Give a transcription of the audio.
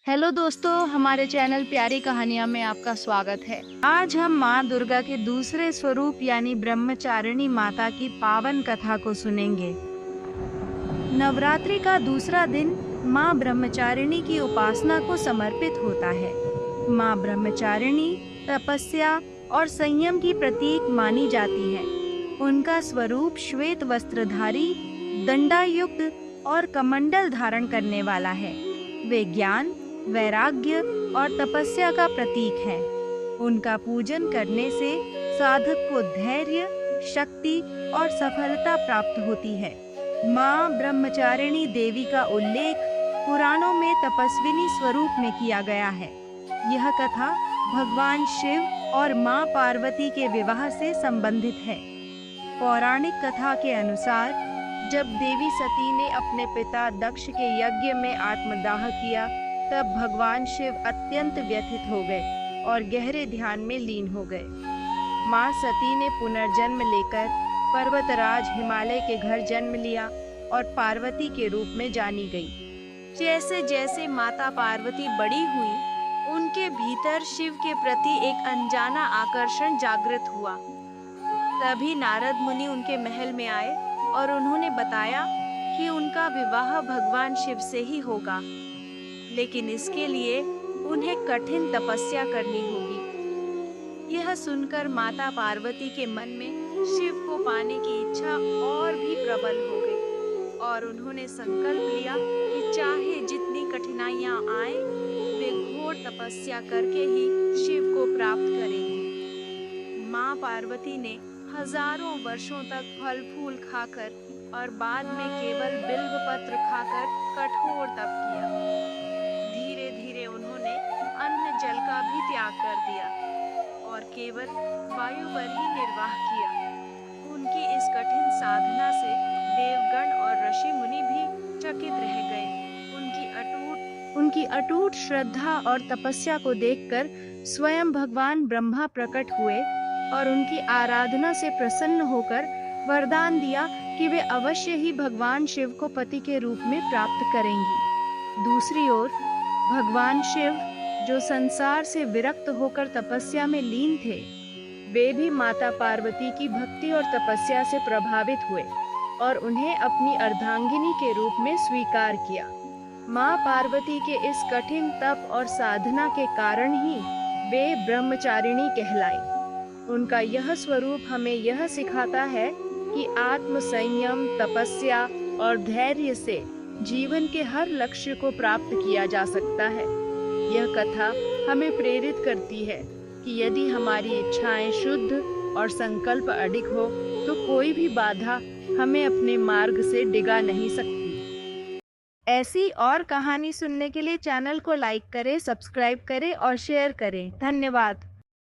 Hello दोस्तों, हमारे channel प्यारी कहानियां में आपका स्वागत है। आज हम माँ दुर्गा के दूसरे स्वरूप यानी ब्रह्मचारिणी माता की पावन कथा को सुनेंगे। नवरात्रि का दूसरा दिन माँ ब्रह्मचारिणी की उपासना को समर्पित होता है। माँ ब्रह्मचारिणी तपस्या और संयम की प्रतीक मानी जाती है। उनका स्वरूप श्वेत वस्त्रधारी, दंडायुक्त और कमंडल धारण करने वाला है। वे ज्ञान, वैराग्य और तपस्या का प्रतीक है। उनका पूजन करने से साधक को धैर्य, शक्ति और सफलता प्राप्त होती है। माँ ब्रह्मचारिणी देवी का उल्लेख पुराणों में तपस्विनी स्वरूप में किया गया है। यह कथा भगवान शिव और माँ पार्वती के विवाह से संबंधित है। पौराणिक कथा के अनुसार जब देवी सती ने अपने पिता दक्ष के यज्ञ में आत्मदाह किया, तब भगवान शिव अत्यंत व्यथित हो गए और गहरे ध्यान में लीन हो गए। माँ सती ने पुनर्जन्म लेकर पर्वतराज हिमालय के घर जन्म लिया और पार्वती के रूप में जानी गई। जैसे जैसे माता पार्वती बड़ी हुई, उनके भीतर शिव के प्रति एक अनजाना आकर्षण जागृत हुआ। तभी नारद मुनि उनके महल में आए और उन्होंने बताया कि उनका विवाह भगवान शिव से ही होगा, लेकिन इसके लिए उन्हें कठिन तपस्या करनी होगी। यह सुनकर माता पार्वती के मन में शिव को पाने की इच्छा और भी प्रबल हो गई और उन्होंने संकल्प लिया कि चाहे जितनी कठिनाइयां आए, वे घोर तपस्या करके ही शिव को प्राप्त करेंगे। माँ पार्वती ने हजारों वर्षों तक फल फूल खाकर और बाद में केवल बिल्व पत्र खाकर कठोर तप किया। धीरे धीरे उन्होंने अन्न जल का भी त्याग कर दिया और केवल वायु पर ही निर्वाह किया। उनकी इस कठिन साधना से देवगण और ऋषि मुनि भी चकित रह गए। उनकी अटूट श्रद्धा और तपस्या को देखकर स्वयं भगवान ब्रह्मा प्रकट हुए और उनकी आराधना से प्रसन्न होकर वरदान दिया कि वे अवश्य ही भगवान शिव को पति के रूप में प्राप्त करेंगी। दूसरी ओर भगवान शिव, जो संसार से विरक्त होकर तपस्या में लीन थे, वे भी माता पार्वती की भक्ति और तपस्या से प्रभावित हुए और उन्हें अपनी अर्धांगिनी के रूप में स्वीकार किया। माँ पार्वती के इस कठिन तप और साधना के कारण ही वे ब्रह्मचारिणी कहलाई। उनका यह स्वरूप हमें यह सिखाता है कि आत्म संयम, तपस्या और धैर्य से जीवन के हर लक्ष्य को प्राप्त किया जा सकता है। यह कथा हमें प्रेरित करती है कि यदि हमारी इच्छाएं शुद्ध और संकल्प अडिग हो, तो कोई भी बाधा हमें अपने मार्ग से डिगा नहीं सकती। ऐसी और कहानी सुनने के लिए चैनल को लाइक करें, सब्सक्राइब करें और शेयर करें। धन्यवाद।